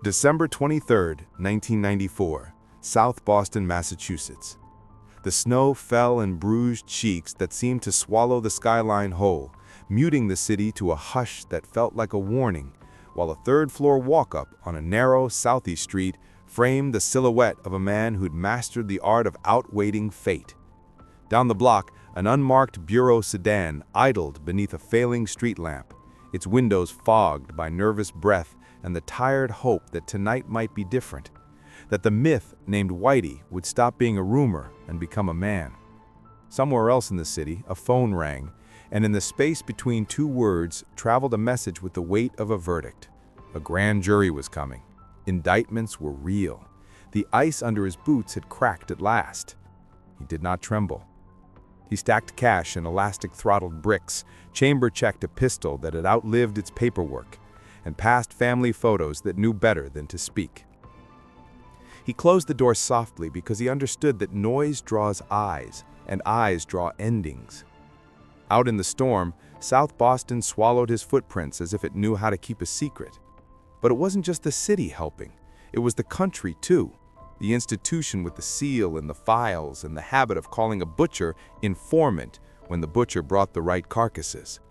December 23, 1994, South Boston, Massachusetts. The snow fell in bruised cheeks that seemed to swallow the skyline whole, muting the city to a hush that felt like a warning, while a third-floor walk-up on a narrow southeast street framed the silhouette of a man who'd mastered the art of outwaiting fate. Down the block, an unmarked Bureau sedan idled beneath a failing street lamp, its windows fogged by nervous breath and the tired hope that tonight might be different, that the myth named Whitey would stop being a rumor and become a man. Somewhere else in the city, a phone rang, and in the space between two words traveled a message with the weight of a verdict. A grand jury was coming. Indictments were real. The ice under his boots had cracked at last. He did not tremble. He stacked cash in elastic-throttled bricks, chamber-checked a pistol that had outlived its paperwork, and passed family photos that knew better than to speak. He closed the door softly because he understood that noise draws eyes, and eyes draw endings. Out in the storm, South Boston swallowed his footprints as if it knew how to keep a secret. But it wasn't just the city helping. It was the country, too. The institution with the seal and the files and the habit of calling a butcher informant when the butcher brought the right carcasses.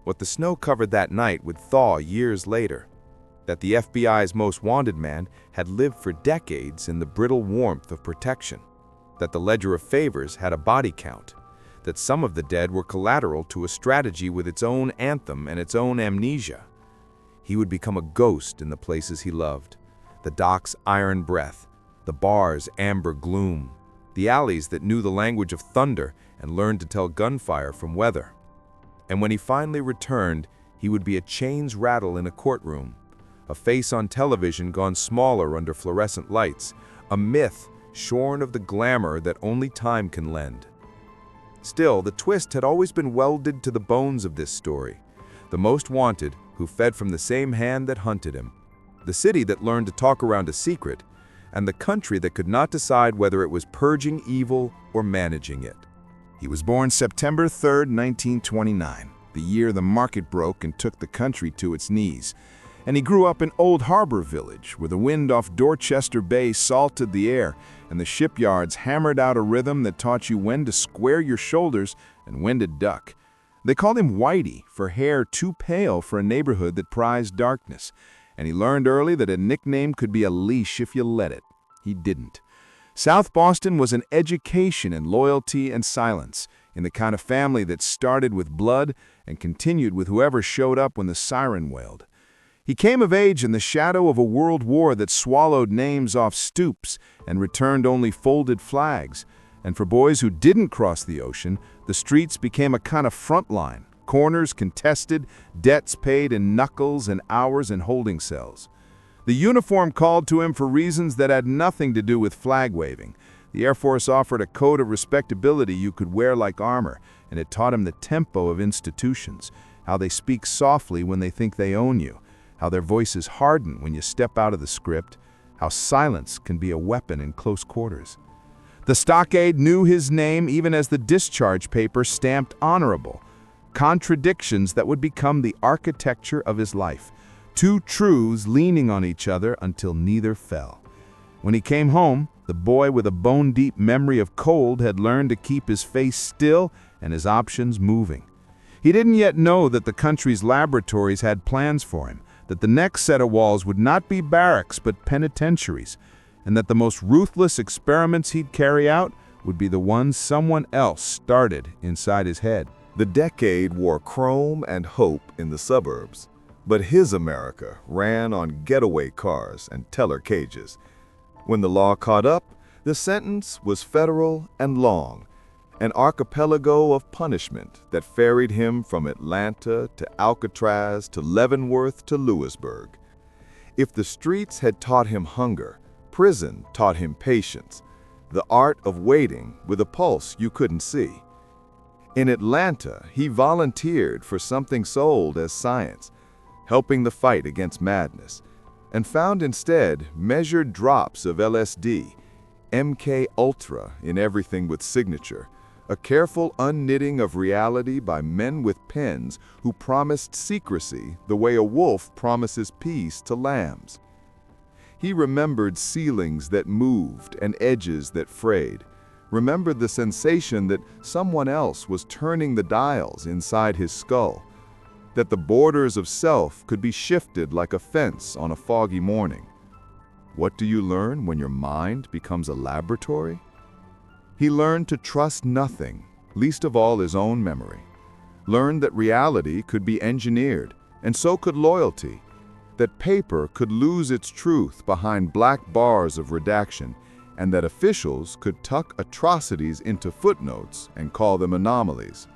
What the snow covered that night would thaw years later. That the FBI's most wanted man had lived for decades in the brittle warmth of protection. That the ledger of favors had a body count. That some of the dead were collateral to a strategy with its own anthem and its own amnesia. He would become a ghost in the places he loved. The dock's iron breath, the bar's amber gloom, the alleys that knew the language of thunder and learned to tell gunfire from weather. And when he finally returned, he would be a chains rattle in a courtroom, a face on television gone smaller under fluorescent lights, a myth shorn of the glamour that only time can lend. Still, the twist had always been welded to the bones of this story. The most wanted, who fed from the same hand that hunted him. The city that learned to talk around a secret, and the country that could not decide whether it was purging evil or managing it. He was born September 3, 1929, the year the market broke and took the country to its knees. And he grew up in Old Harbor Village, where the wind off Dorchester Bay salted the air, and the shipyards hammered out a rhythm that taught you when to square your shoulders and when to duck. They called him Whitey for hair too pale for a neighborhood that prized darkness, and he learned early that a nickname could be a leash if you let it. He didn't. South Boston was an education in loyalty and silence, in the kind of family that started with blood and continued with whoever showed up when the siren wailed. He came of age in the shadow of a world war that swallowed names off stoops and returned only folded flags. And for boys who didn't cross the ocean, the streets became a kind of front line, corners contested, debts paid in knuckles and hours in holding cells. The uniform called to him for reasons that had nothing to do with flag waving. The Air Force offered a code of respectability you could wear like armor, and it taught him the tempo of institutions, how they speak softly when they think they own you, how their voices harden when you step out of the script, how silence can be a weapon in close quarters. The stockade knew his name even as the discharge paper stamped honorable, contradictions that would become the architecture of his life. Two truths leaning on each other until neither fell. When he came home, the boy with a bone-deep memory of cold had learned to keep his face still and his options moving. He didn't yet know that the country's laboratories had plans for him, that the next set of walls would not be barracks but penitentiaries, and that the most ruthless experiments he'd carry out would be the ones someone else started inside his head. The decade wore chrome and hope in the suburbs. But his America ran on getaway cars and teller cages. When the law caught up, the sentence was federal and long, an archipelago of punishment that ferried him from Atlanta to Alcatraz to Leavenworth to Lewisburg. If the streets had taught him hunger, prison taught him patience, the art of waiting with a pulse you couldn't see. In Atlanta, he volunteered for something sold as science, helping the fight against madness, and found instead measured drops of LSD, MK Ultra in everything with signature, a careful unknitting of reality by men with pens who promised secrecy the way a wolf promises peace to lambs. He remembered ceilings that moved and edges that frayed. Remembered the sensation that someone else was turning the dials inside his skull. That the borders of self could be shifted like a fence on a foggy morning. What do you learn when your mind becomes a laboratory? He learned to trust nothing, least of all his own memory. Learned that reality could be engineered, and so could loyalty. That paper could lose its truth behind black bars of redaction, and that officials could tuck atrocities into footnotes and call them anomalies.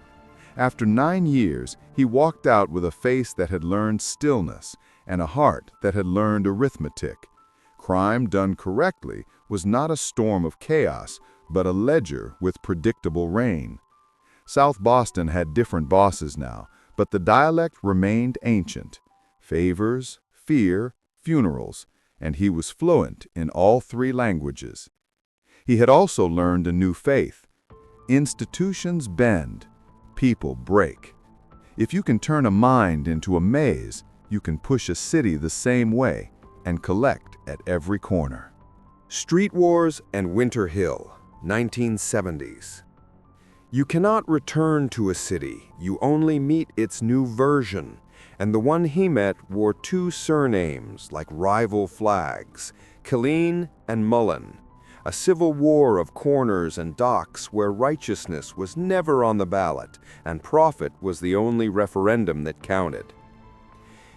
After 9 years, he walked out with a face that had learned stillness and a heart that had learned arithmetic. Crime done correctly was not a storm of chaos, but a ledger with predictable rain. South Boston had different bosses now, but the dialect remained ancient. Favors, fear, funerals, and he was fluent in all 3 languages. He had also learned a new faith. Institutions bend, people break. If you can turn a mind into a maze, you can push a city the same way and collect at every corner. Street Wars and Winter Hill, 1970s. You cannot return to a city, you only meet its new version, and the one he met wore 2 surnames like rival flags, Killeen and Mullen, a civil war of corners and docks where righteousness was never on the ballot and profit was the only referendum that counted.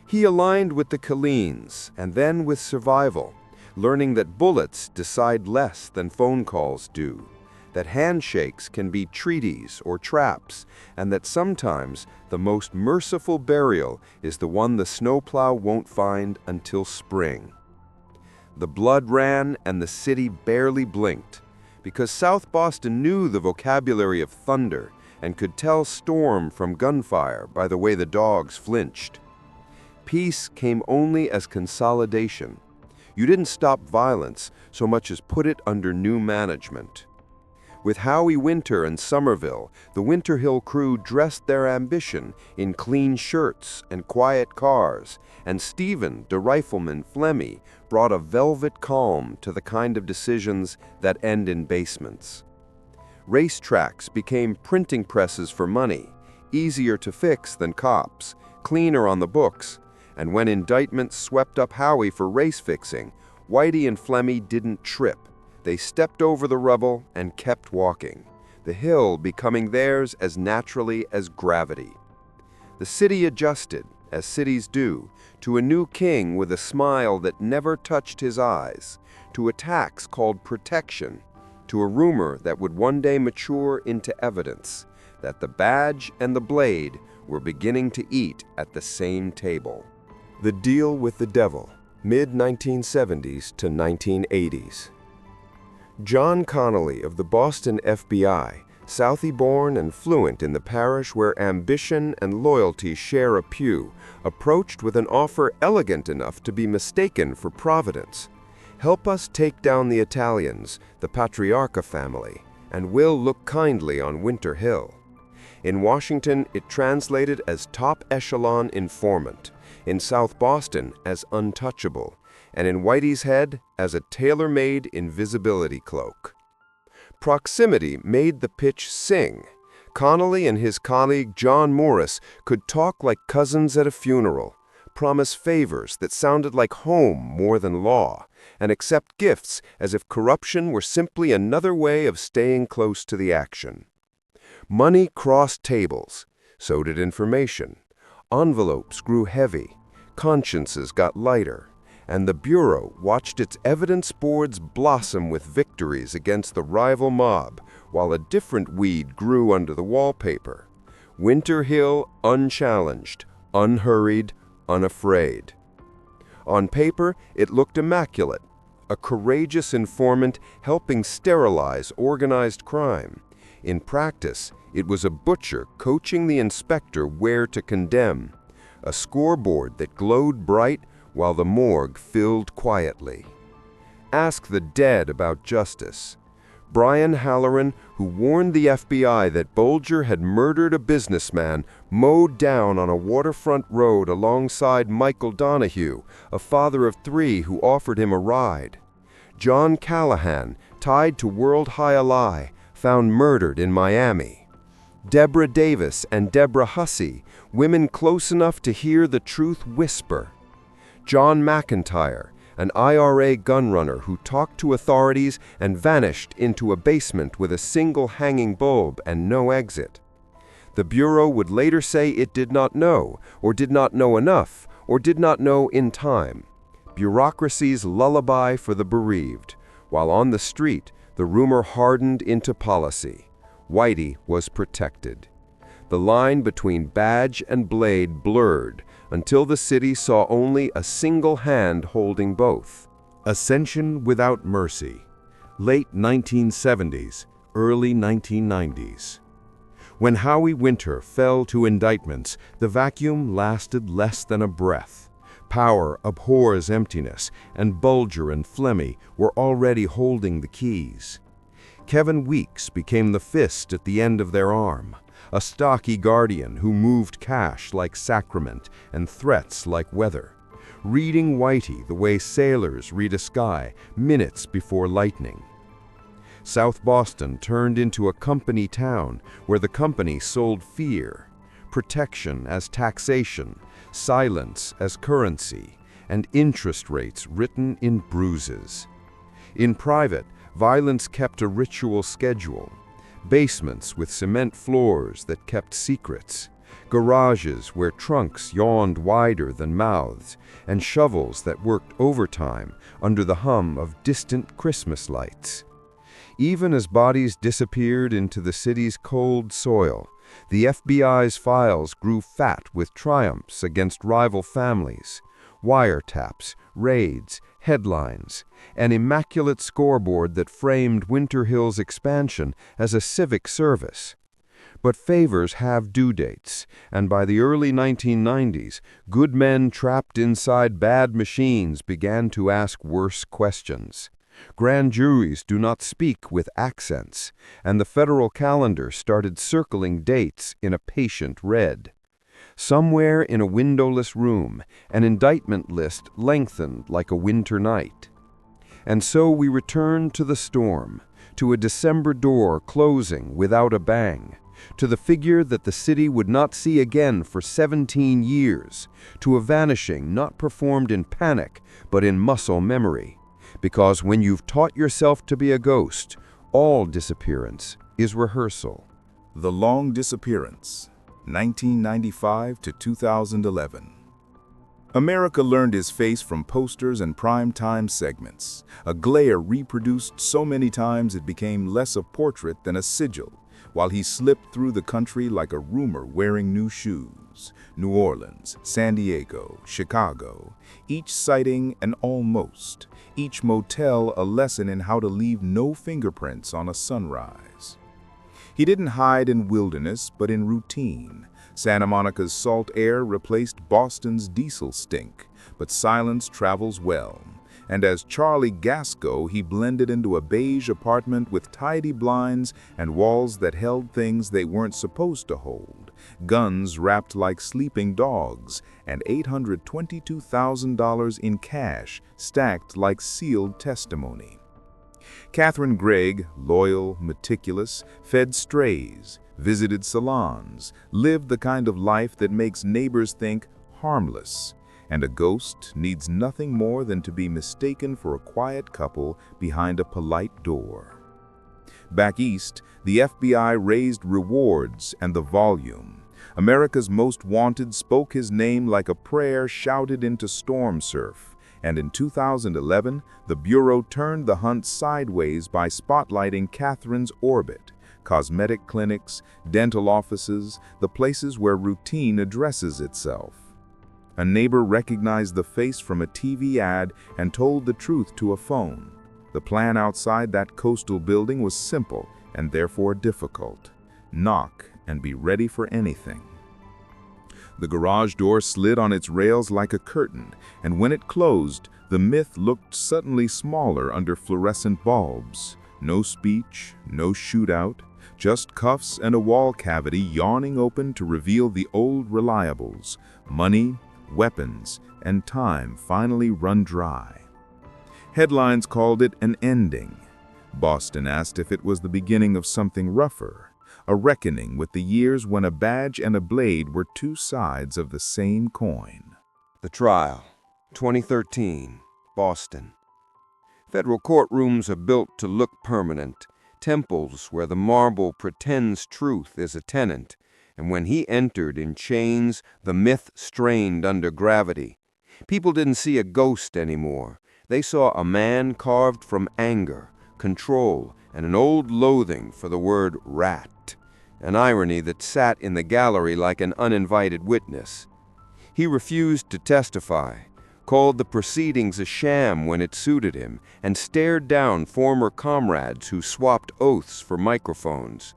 He aligned with the Killeens and then with survival, learning that bullets decide less than phone calls do, that handshakes can be treaties or traps, and that sometimes the most merciful burial is the one the snowplow won't find until spring. The blood ran and the city barely blinked, because South Boston knew the vocabulary of thunder and could tell storm from gunfire by the way the dogs flinched. Peace came only as consolidation. You didn't stop violence so much as put it under new management. With Howie Winter and Somerville, the Winter Hill crew dressed their ambition in clean shirts and quiet cars, and Stephen, the rifleman Flemmy, brought a velvet calm to the kind of decisions that end in basements. Racetracks became printing presses for money, easier to fix than cops, cleaner on the books, and when indictments swept up Howie for race fixing, Whitey and Flemmy didn't trip. They stepped over the rubble and kept walking, the hill becoming theirs as naturally as gravity. The city adjusted, as cities do, to a new king with a smile that never touched his eyes, to a tax called protection, to a rumor that would one day mature into evidence, that the badge and the blade were beginning to eat at the same table. The Deal with the Devil, mid-1970s to 1980s. John Connolly of the Boston FBI, Southie-born and fluent in the parish where ambition and loyalty share a pew, approached with an offer elegant enough to be mistaken for Providence. Help us take down the Italians, the Patriarca family, and we'll look kindly on Winter Hill. In Washington, it translated as top echelon informant, in South Boston as untouchable, and in Whitey's head as a tailor-made invisibility cloak. Proximity made the pitch sing. Connolly and his colleague John Morris could talk like cousins at a funeral, promise favors that sounded like home more than law, and accept gifts as if corruption were simply another way of staying close to the action. Money crossed tables, so did information. Envelopes grew heavy, consciences got lighter, and the Bureau watched its evidence boards blossom with victories against the rival mob, while a different weed grew under the wallpaper. Winter Hill unchallenged, unhurried, unafraid. On paper, it looked immaculate, a courageous informant helping sterilize organized crime. In practice, it was a butcher coaching the inspector where to condemn, a scoreboard that glowed bright while the morgue filled quietly. Ask the dead about justice. Brian Halloran, who warned the FBI that Bulger had murdered a businessman, mowed down on a waterfront road alongside Michael Donahue, a father of 3 who offered him a ride. John Callahan, tied to World High Ally, found murdered in Miami. Deborah Davis and Deborah Hussey, women close enough to hear the truth whisper. John McIntyre, an IRA gunrunner who talked to authorities and vanished into a basement with a single hanging bulb and no exit. The Bureau would later say it did not know, or did not know enough, or did not know in time. Bureaucracy's lullaby for the bereaved, while on the street, the rumor hardened into policy. Whitey was protected. The line between badge and blade blurred until the city saw only a single hand holding both. Ascension without mercy. Late 1970s, early 1990s. When Howie Winter fell to indictments, the vacuum lasted less than a breath. Power abhors emptiness, and Bulger and Flemmy were already holding the keys. Kevin Weeks became the fist at the end of their arm, a stocky guardian who moved cash like sacrament and threats like weather, reading Whitey the way sailors read a sky minutes before lightning. South Boston turned into a company town where the company sold fear, protection as taxation, silence as currency, and interest rates written in bruises. In private, violence kept a ritual schedule. Basements with cement floors that kept secrets, garages where trunks yawned wider than mouths, and shovels that worked overtime under the hum of distant Christmas lights. Even as bodies disappeared into the city's cold soil, the FBI's files grew fat with triumphs against rival families, wiretaps, raids, headlines, an immaculate scoreboard that framed Winter Hill's expansion as a civic service. But favors have due dates, and by the early 1990s, good men trapped inside bad machines began to ask worse questions. Grand juries do not speak with accents, and the federal calendar started circling dates in a patient red. Somewhere in a windowless room, an indictment list lengthened like a winter night. And so we returned to the storm, to a December door closing without a bang, to the figure that the city would not see again for 17 years, to a vanishing not performed in panic but in muscle memory. Because when you've taught yourself to be a ghost, all disappearance is rehearsal. The Long Disappearance, 1995 to 2011. America learned his face from posters and prime-time segments, a glare reproduced so many times it became less a portrait than a sigil, while he slipped through the country like a rumor wearing new shoes. New Orleans, San Diego, Chicago, each sighting an almost, each motel a lesson in how to leave no fingerprints on a sunrise. He didn't hide in wilderness, but in routine. Santa Monica's salt air replaced Boston's diesel stink, but silence travels well. And as Charlie Gasco, he blended into a beige apartment with tidy blinds and walls that held things they weren't supposed to hold, guns wrapped like sleeping dogs, and $822,000 in cash stacked like sealed testimony. Catherine Gregg, loyal, meticulous, fed strays, visited salons, lived the kind of life that makes neighbors think harmless. And a ghost needs nothing more than to be mistaken for a quiet couple behind a polite door. Back east, the FBI raised rewards and the volume. America's Most Wanted spoke his name like a prayer shouted into storm surf. And in 2011, the Bureau turned the hunt sideways by spotlighting Catherine's orbit, cosmetic clinics, dental offices, the places where routine addresses itself. A neighbor recognized the face from a TV ad and told the truth to a phone. The plan outside that coastal building was simple and therefore difficult. Knock and be ready for anything. The garage door slid on its rails like a curtain, and when it closed, the myth looked suddenly smaller under fluorescent bulbs. No speech, no shootout, just cuffs and a wall cavity yawning open to reveal the old reliables, money, weapons, and time finally run dry. Headlines called it an ending. Boston asked if it was the beginning of something rougher, a reckoning with the years when a badge and a blade were two sides of the same coin. The trial, 2013, Boston. Federal courtrooms are built to look permanent, temples where the marble pretends truth is a tenant, and when he entered in chains, the myth strained under gravity. People didn't see a ghost anymore. They saw a man carved from anger, control, and an old loathing for the word rat, an irony that sat in the gallery like an uninvited witness. He refused to testify, called the proceedings a sham when it suited him, and stared down former comrades who swapped oaths for microphones.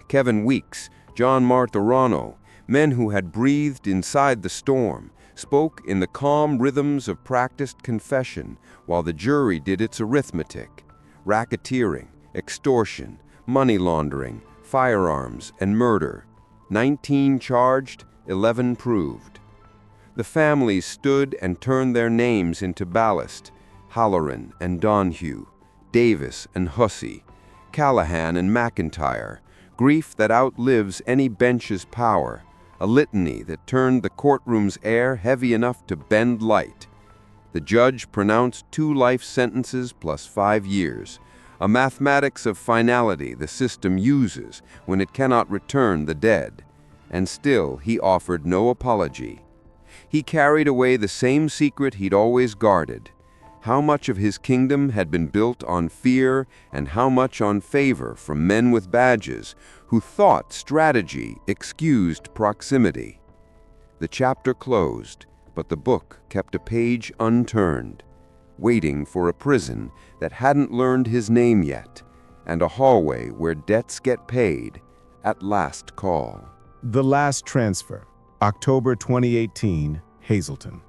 Kevin Weeks, John Martorano, men who had breathed inside the storm, spoke in the calm rhythms of practiced confession while the jury did its arithmetic. Racketeering, extortion, money laundering, firearms, and murder. 19 charged, 11 proved. The families stood and turned their names into ballast. Halloran and Donahue, Davis and Hussey, Callahan and McIntyre, grief that outlives any bench's power, a litany that turned the courtroom's air heavy enough to bend light. The judge pronounced 2 life sentences plus 5 years, a mathematics of finality the system uses when it cannot return the dead. And still he offered no apology. He carried away the same secret he'd always guarded. How much of his kingdom had been built on fear and how much on favor from men with badges who thought strategy excused proximity. The chapter closed, but the book kept a page unturned, waiting for a prison that hadn't learned his name yet, and a hallway where debts get paid at last call. The Last Transfer, October 2018, Hazleton.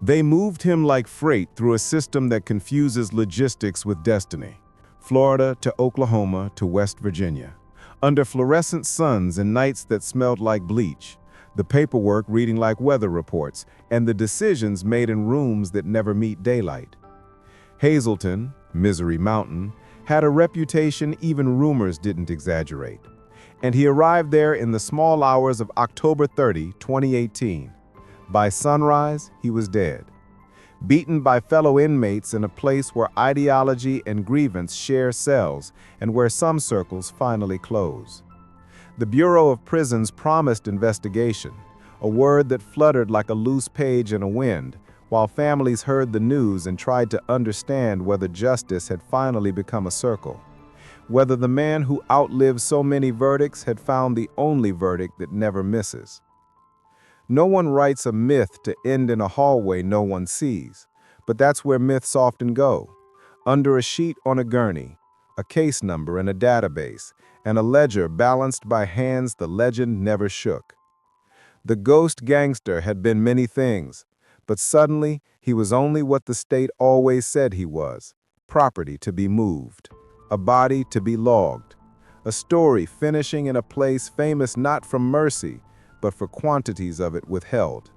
They moved him like freight through a system that confuses logistics with destiny. Florida to Oklahoma to West Virginia. Under fluorescent suns and nights that smelled like bleach. The paperwork reading like weather reports, and the decisions made in rooms that never meet daylight. Hazleton, Misery Mountain, had a reputation even rumors didn't exaggerate. And he arrived there in the small hours of October 30, 2018. By sunrise, he was dead. Beaten by fellow inmates in a place where ideology and grievance share cells and where some circles finally close. The Bureau of Prisons promised investigation, a word that fluttered like a loose page in a wind, while families heard the news and tried to understand whether justice had finally become a circle. Whether the man who outlived so many verdicts had found the only verdict that never misses. No one writes a myth to end in a hallway no one sees, but that's where myths often go. Under a sheet on a gurney, a case number in a database, and a ledger balanced by hands the legend never shook. The Ghost Gangster had been many things, but suddenly he was only what the state always said he was: property to be moved, a body to be logged, a story finishing in a place famous not for mercy, but for quantities of it withheld.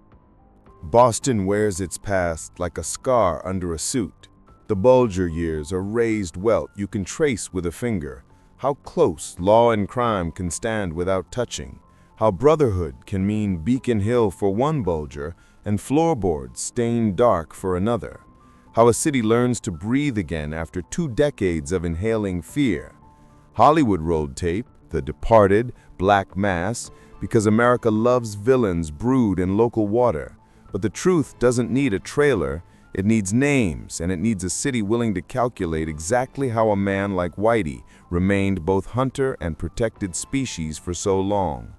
Boston wears its past like a scar under a suit. The Bulger years are raised welt you can trace with a finger. How close law and crime can stand without touching. How brotherhood can mean Beacon Hill for one Bulger and floorboards stained dark for another. How a city learns to breathe again after 2 decades of inhaling fear. Hollywood rolled tape, The Departed, Black Mass, because America loves villains brewed in local water. But the truth doesn't need a trailer, it needs names, and it needs a city willing to calculate exactly how a man like Whitey remained both hunter and protected species for so long.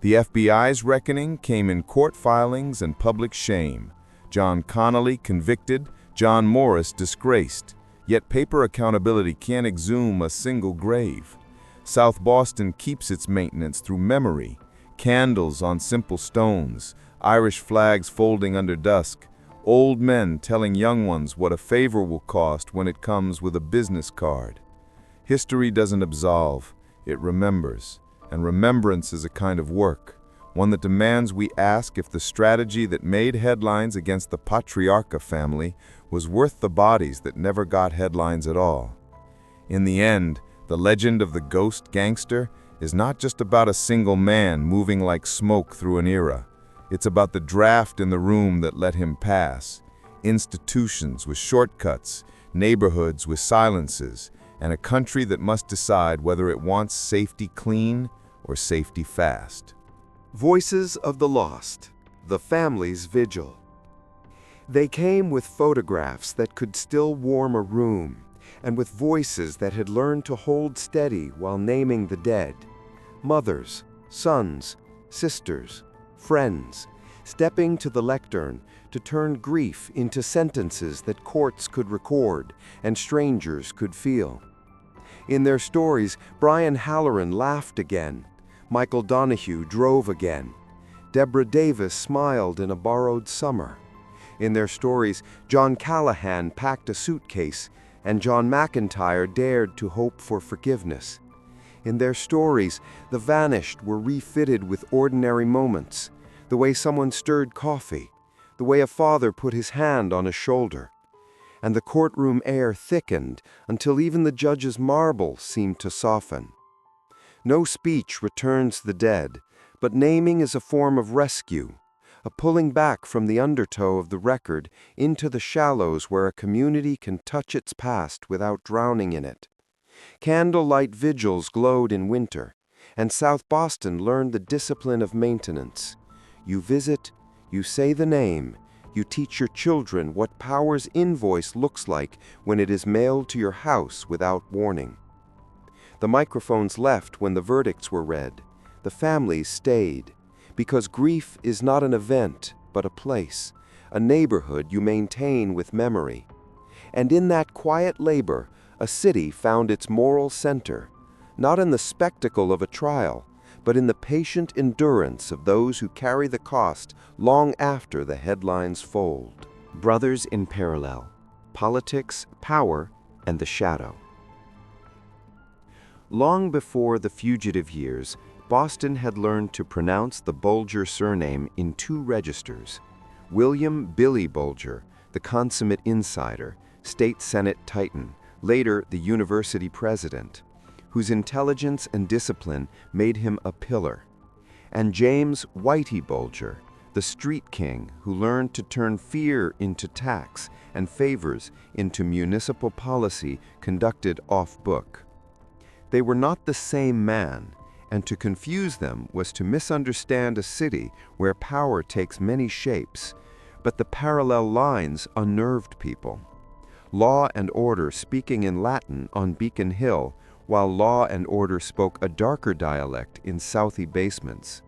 The FBI's reckoning came in court filings and public shame. John Connolly convicted, John Morris disgraced. Yet paper accountability can't exhume a single grave. South Boston keeps its maintenance through memory. Candles on simple stones, Irish flags folding under dusk, old men telling young ones what a favor will cost when it comes with a business card. History doesn't absolve, it remembers. And remembrance is a kind of work, one that demands we ask if the strategy that made headlines against the Patriarca family was worth the bodies that never got headlines at all. In the end, the legend of the Ghost Gangster is not just about a single man moving like smoke through an era. It's about the draft in the room that let him pass, institutions with shortcuts, neighborhoods with silences, and a country that must decide whether it wants safety clean or safety fast. Voices of the Lost, the family's vigil. They came with photographs that could still warm a room, and with voices that had learned to hold steady while naming the dead. Mothers, sons, sisters, friends, stepping to the lectern to turn grief into sentences that courts could record and strangers could feel. In their stories, Brian Halloran laughed again. Michael Donahue drove again. Deborah Davis smiled in a borrowed summer. In their stories, John Callahan packed a suitcase, and John McIntyre dared to hope for forgiveness. In their stories, the vanished were refitted with ordinary moments, the way someone stirred coffee, the way a father put his hand on a shoulder. And the courtroom air thickened until even the judge's marble seemed to soften. No speech returns the dead, but naming is a form of rescue, a pulling back from the undertow of the record into the shallows where a community can touch its past without drowning in it. Candlelight vigils glowed in winter, and South Boston learned the discipline of maintenance. You visit, you say the name, you teach your children what power's invoice looks like when it is mailed to your house without warning. The microphones left when the verdicts were read. The families stayed, because grief is not an event, but a place, a neighborhood you maintain with memory. And in that quiet labor, a city found its moral center, not in the spectacle of a trial, but in the patient endurance of those who carry the cost long after the headlines fold. Brothers in Parallel: Politics, Power, and the Shadow. Long before the fugitive years, Boston had learned to pronounce the Bulger surname in two registers. William "Billy" Bulger, the consummate insider, state senate titan, later the university president, whose intelligence and discipline made him a pillar. And James "Whitey" Bulger, the street king who learned to turn fear into tax and favors into municipal policy conducted off-book. They were not the same man, and to confuse them was to misunderstand a city where power takes many shapes, but the parallel lines unnerved people. Law and order speaking in Latin on Beacon Hill, while law and order spoke a darker dialect in Southie basements.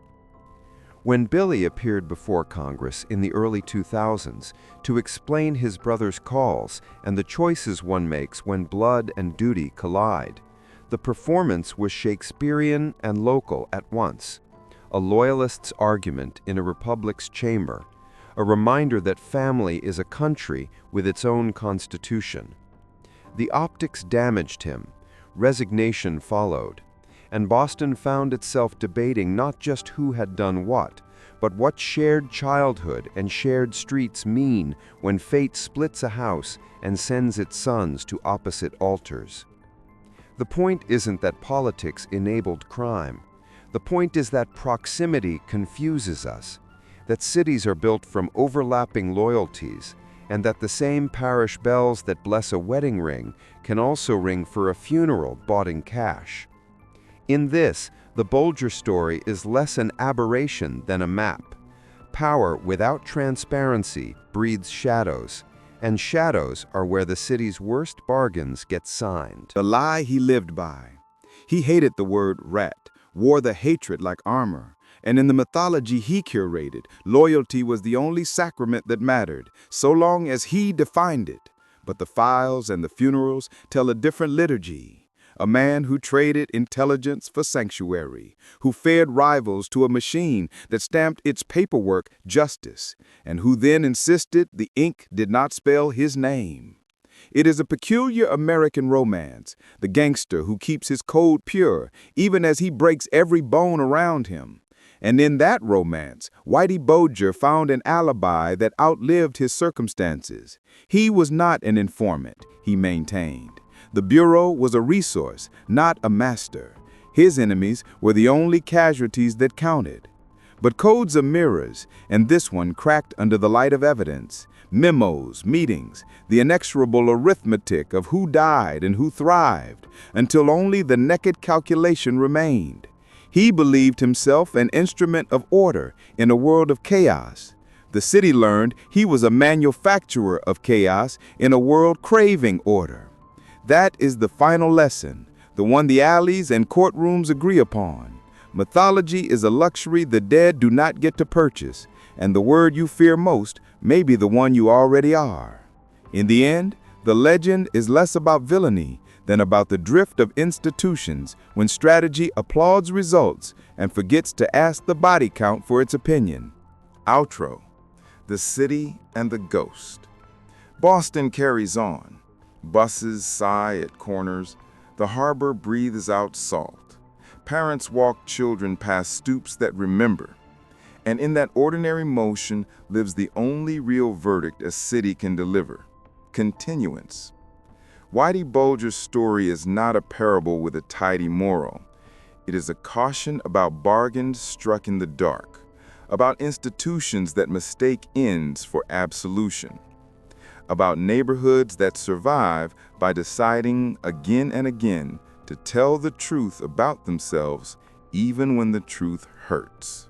When Billy appeared before Congress in the early 2000s to explain his brother's calls and the choices one makes when blood and duty collide, the performance was Shakespearean and local at once, a loyalist's argument in a republic's chamber, a reminder that family is a country with its own constitution. The optics damaged him, resignation followed, and Boston found itself debating not just who had done what, but what shared childhood and shared streets mean when fate splits a house and sends its sons to opposite altars. The point isn't that politics enabled crime. The point is that proximity confuses us, that cities are built from overlapping loyalties, and that the same parish bells that bless a wedding ring can also ring for a funeral bought in cash. In this, the Bulger story is less an aberration than a map. Power without transparency breeds shadows, and shadows are where the city's worst bargains get signed. The lie he lived by. He hated the word rat, wore the hatred like armor, and in the mythology he curated, loyalty was the only sacrament that mattered, so long as he defined it. But the files and the funerals tell a different liturgy. A man who traded intelligence for sanctuary, who fed rivals to a machine that stamped its paperwork justice, and who then insisted the ink did not spell his name. It is a peculiar American romance, the gangster who keeps his code pure, even as he breaks every bone around him. And in that romance, Whitey Bulger found an alibi that outlived his circumstances. He was not an informant, he maintained. The Bureau was a resource, not a master. His enemies were the only casualties that counted. But codes are mirrors, and this one cracked under the light of evidence. Memos, meetings, the inexorable arithmetic of who died and who thrived, until only the naked calculation remained. He believed himself an instrument of order in a world of chaos. The city learned he was a manufacturer of chaos in a world craving order. That is the final lesson, the one the alleys and courtrooms agree upon. Mythology is a luxury the dead do not get to purchase, and the word you fear most may be the one you already are. In the end, the legend is less about villainy than about the drift of institutions when strategy applauds results and forgets to ask the body count for its opinion. Outro: The City and the Ghost. Boston carries on. Buses sigh at corners. The harbor breathes out salt. Parents walk children past stoops that remember. And in that ordinary motion lives the only real verdict a city can deliver: continuance. Whitey Bulger's story is not a parable with a tidy moral. It is a caution about bargains struck in the dark, about institutions that mistake ends for absolution, about neighborhoods that survive by deciding again and again to tell the truth about themselves even when the truth hurts.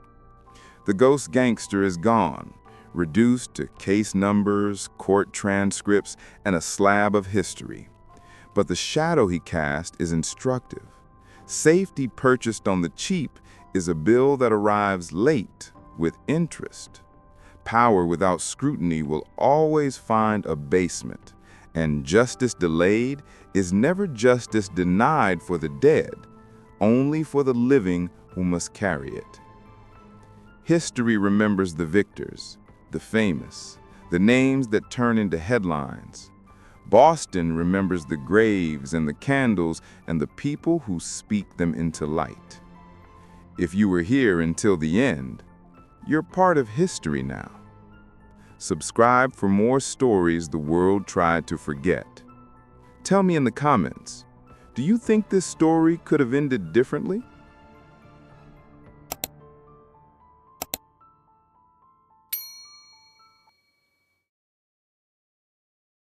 The Ghost Gangster is gone, reduced to case numbers, court transcripts, and a slab of history. But the shadow he cast is instructive. Safety purchased on the cheap is a bill that arrives late with interest. Power without scrutiny will always find a basement, and justice delayed is never justice denied for the dead, only for the living who must carry it. History remembers the victors, the famous, the names that turn into headlines. Boston remembers the graves and the candles and the people who speak them into light. If you were here until the end, you're part of history now. Subscribe for more stories the world tried to forget. Tell me in the comments, do you think this story could have ended differently?